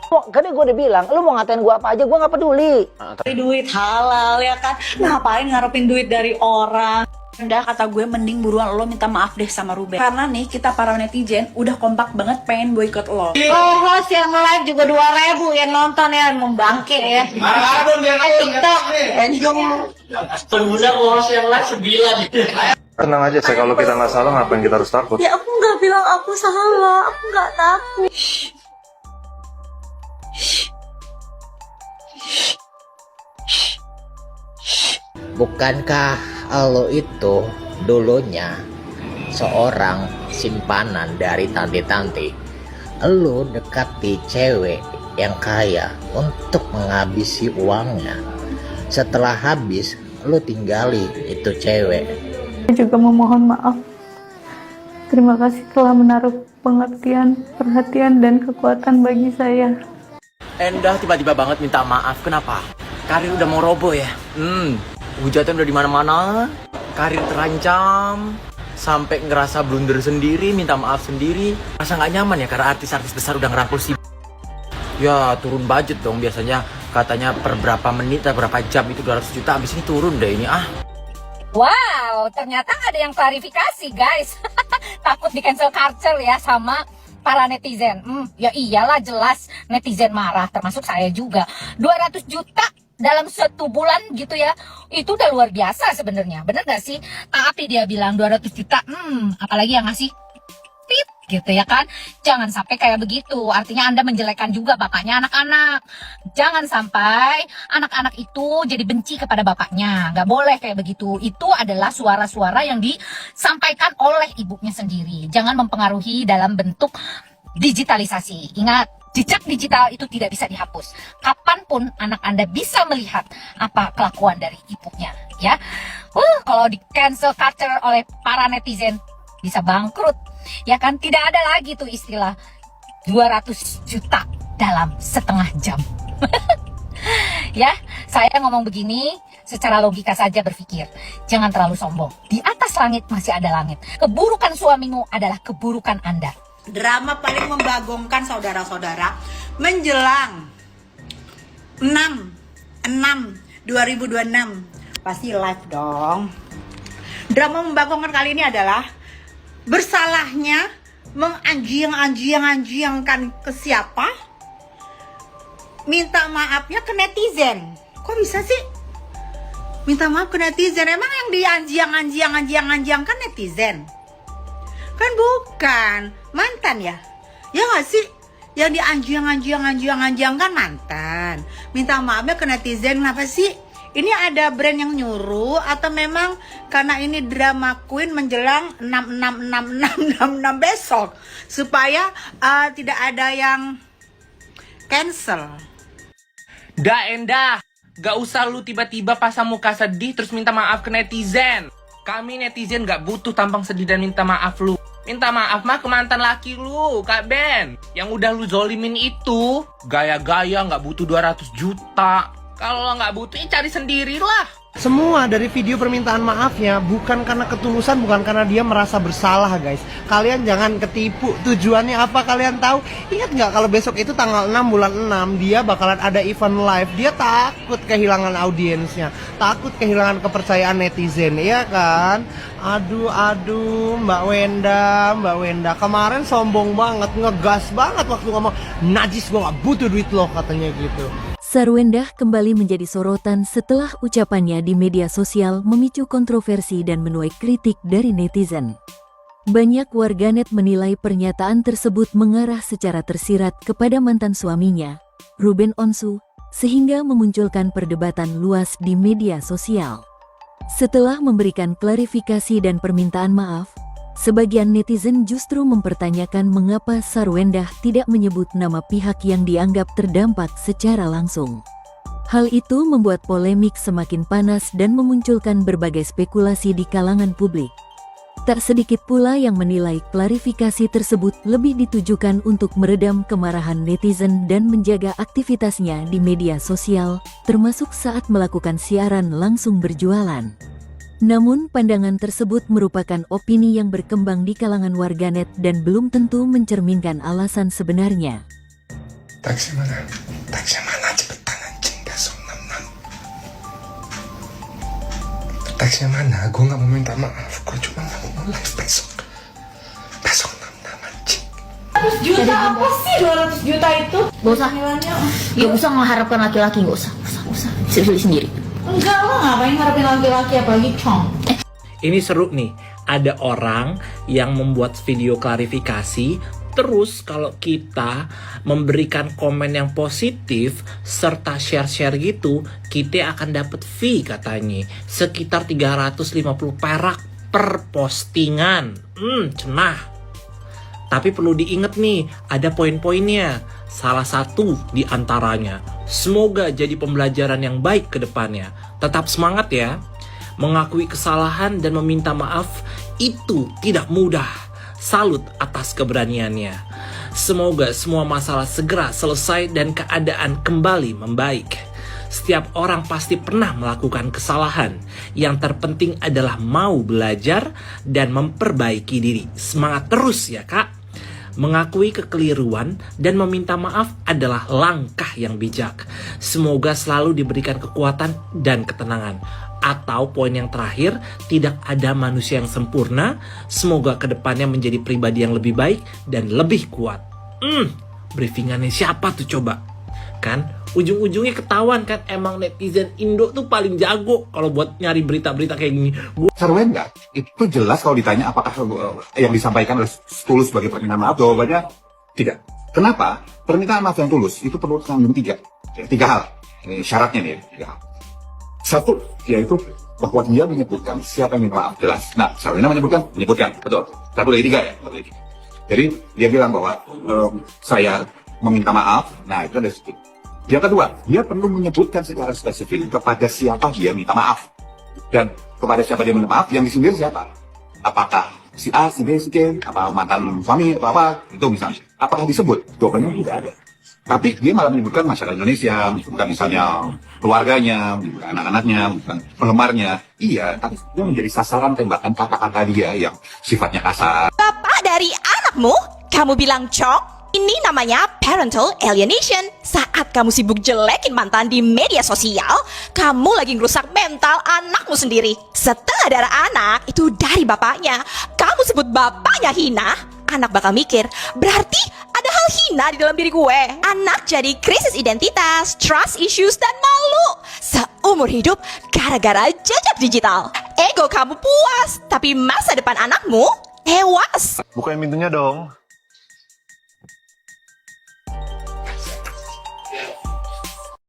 Kan gue udah bilang, lu mau ngatain gue apa aja, gue nggak peduli. Duit halal ya kan, ngapain ngarepin duit dari orang. Udah kata gue mending buruan lo minta maaf deh sama Ruben. Karena nih kita para netizen udah kompak banget pengen boikot lo. Oh, host yang live juga 2.000 yang nonton ya, membangke ya. TikTok, Pengguna host yang live 9. Tenang aja saya, kalau kita nggak salah ngapain kita harus takut? Ya aku nggak bilang aku salah, aku nggak takut. Bukankah lo itu dulunya seorang simpanan dari tanti-tanti? Lo dekati cewek yang kaya untuk menghabisi uangnya. Setelah habis, lo tinggali itu cewek. Saya juga memohon maaf. Terima kasih telah menaruh pengertian, perhatian, dan kekuatan bagi saya. Endah tiba-tiba banget minta maaf. Kenapa? Karir udah mau roboh ya? Hujatan udah di mana-mana. Karir terancam. Sampai ngerasa blunder sendiri, minta maaf sendiri. Rasa nggak nyaman ya karena artis-artis besar udah ngerangkul si. Ya turun budget dong biasanya. Katanya per berapa menit atau berapa jam itu 200 juta. Abis ini turun deh ini Wow, ternyata ada yang klarifikasi guys. Takut di cancel culture ya sama para netizen. Ya iyalah jelas netizen marah, termasuk saya juga. 200 juta dalam 1 bulan gitu ya. Itu udah luar biasa sebenarnya. Bener gak sih? Tapi dia bilang 200 juta. Apalagi yang ngasih tip gitu ya kan. Jangan sampai kayak begitu. Artinya Anda menjelekkan juga bapaknya anak-anak. Jangan sampai anak-anak itu jadi benci kepada bapaknya. Gak boleh kayak begitu. Itu adalah suara-suara yang disampaikan oleh ibunya sendiri. Jangan mempengaruhi dalam bentuk digitalisasi. Ingat, jejak digital itu tidak bisa dihapus. Kapanpun anak Anda bisa melihat apa kelakuan dari ibunya, ya. Kalau di cancel culture oleh para netizen bisa bangkrut, ya kan? Tidak ada lagi tuh istilah 200 juta dalam setengah jam. Ya, saya ngomong begini secara logika saja berpikir. Jangan terlalu sombong. Di atas langit masih ada langit. Keburukan suamimu adalah keburukan Anda. Drama paling membagongkan saudara-saudara menjelang 6/6/2026 pasti live dong. Drama membagongkan kali ini adalah bersalahnya menganjing-anjing-anjingkan ke siapa? Minta maafnya ke netizen. Kok bisa sih? Minta maaf ke netizen. Emang yang dianjing-anjing-anjing-anjing kan netizen? Kan bukan mantan ya? Ya nggak sih? Yang dianjing-anjing kan mantan. Minta maafnya ke netizen. Kenapa sih? Ini ada brand yang nyuruh atau memang karena ini drama queen menjelang 6/6/6/6 besok supaya tidak ada yang cancel. Endah, gak usah lu tiba-tiba pasang muka sedih terus minta maaf ke netizen. Kami netizen gak butuh tampang sedih dan minta maaf lu. Minta maaf mah ke mantan laki lu, Kak Ben. Yang udah lu zolimin itu gaya-gaya gak butuh 200 juta. Kalau nggak butuh, cari sendirilah. Semua dari video permintaan maafnya bukan karena ketulusan, bukan karena dia merasa bersalah guys. Kalian jangan ketipu. Tujuannya apa kalian tahu? Ingat nggak kalau besok itu tanggal 6 bulan 6 dia bakalan ada event live. Dia takut kehilangan audiensnya, takut kehilangan kepercayaan netizen, ya kan? Aduh Mbak Wenda kemarin sombong banget, ngegas banget waktu ngomong najis, gua nggak butuh duit lo, katanya gitu. Sarwendah kembali menjadi sorotan setelah ucapannya di media sosial memicu kontroversi dan menuai kritik dari netizen. Banyak warganet menilai pernyataan tersebut mengarah secara tersirat kepada mantan suaminya, Ruben Onsu, sehingga memunculkan perdebatan luas di media sosial. Setelah memberikan klarifikasi dan permintaan maaf, sebagian netizen justru mempertanyakan mengapa Sarwendah tidak menyebut nama pihak yang dianggap terdampak secara langsung. Hal itu membuat polemik semakin panas dan memunculkan berbagai spekulasi di kalangan publik. Tak sedikit pula yang menilai klarifikasi tersebut lebih ditujukan untuk meredam kemarahan netizen dan menjaga aktivitasnya di media sosial, termasuk saat melakukan siaran langsung berjualan. Namun pandangan tersebut merupakan opini yang berkembang di kalangan warganet dan belum tentu mencerminkan alasan sebenarnya. Taksi mana? Taksi mana? Cepetan anjing, besok 66. Taksi mana? Gue gak mau minta maaf, gue cuma gak mau live besok. Besok 66 anjing. 200 juta apa sih 200 juta itu? Gak usah. Gak usah mengharapkan laki-laki, gak usah. Bisa beli sendiri. Enggak, lo ngapain ngarepin laki-laki apalagi Chong? Ini seru nih, ada orang yang membuat video klarifikasi, terus kalau kita memberikan komen yang positif serta share-share gitu, kita akan dapat fee katanya, sekitar 350 perak per postingan. Cenah. Tapi perlu diingat nih, ada poin-poinnya. Salah satu di antaranya, semoga jadi pembelajaran yang baik ke depannya. Tetap semangat ya. Mengakui kesalahan dan meminta maaf itu tidak mudah. Salut atas keberaniannya. Semoga semua masalah segera selesai dan keadaan kembali membaik. Setiap orang pasti pernah melakukan kesalahan. Yang terpenting adalah mau belajar dan memperbaiki diri. Semangat terus ya kak. Mengakui kekeliruan dan meminta maaf adalah langkah yang bijak. Semoga selalu diberikan kekuatan dan ketenangan. Atau poin yang terakhir, tidak ada manusia yang sempurna. Semoga kedepannya menjadi pribadi yang lebih baik dan lebih kuat. Briefingannya siapa tuh coba? Kan ujung-ujungnya ketahuan kan, emang netizen Indo tuh paling jago kalau buat nyari berita-berita kayak gini. Seruan nggak? Itu jelas kalau ditanya apakah yang disampaikan oleh tulus sebagai permintaan maaf, jawabannya tidak. Kenapa? Permintaan maaf yang tulus itu perlu mengandung tiga hal. Ini syaratnya nih, 3 hal. Satu, yaitu bahwa dia menyebutkan siapa yang minta maaf, jelas. Nah, Sarwena menyebutkan, betul. 1 dari 3 ya. Jadi dia bilang bahwa saya meminta maaf. Nah, itu ada sedikit. Yang kedua, dia perlu menyebutkan secara spesifik kepada siapa dia minta maaf. Dan kepada siapa dia minta maaf, yang disindir siapa? Apakah si A, si B, si C, apa mantan suami, apa itu misalnya. Apakah disebut? Jawabannya tidak ada. Tapi dia malah menyebutkan masyarakat Indonesia, menyebutkan misalnya keluarganya, menyebutkan anak-anaknya, menyebutkan penggemarnya. Iya, tapi dia menjadi sasaran tembakan kata-kata dia yang sifatnya kasar. Bapak dari anakmu, kamu bilang Chong? Ini namanya parental alienation. Saat kamu sibuk jelekin mantan di media sosial, kamu lagi ngerusak mental anakmu sendiri. Setelah darah anak itu dari bapaknya, kamu sebut bapaknya hina, anak bakal mikir, berarti ada hal hina di dalam diri gue. Anak jadi krisis identitas, trust issues, dan malu seumur hidup gara-gara jejak digital. Ego kamu puas, tapi masa depan anakmu tewas. Bukain pintunya dong.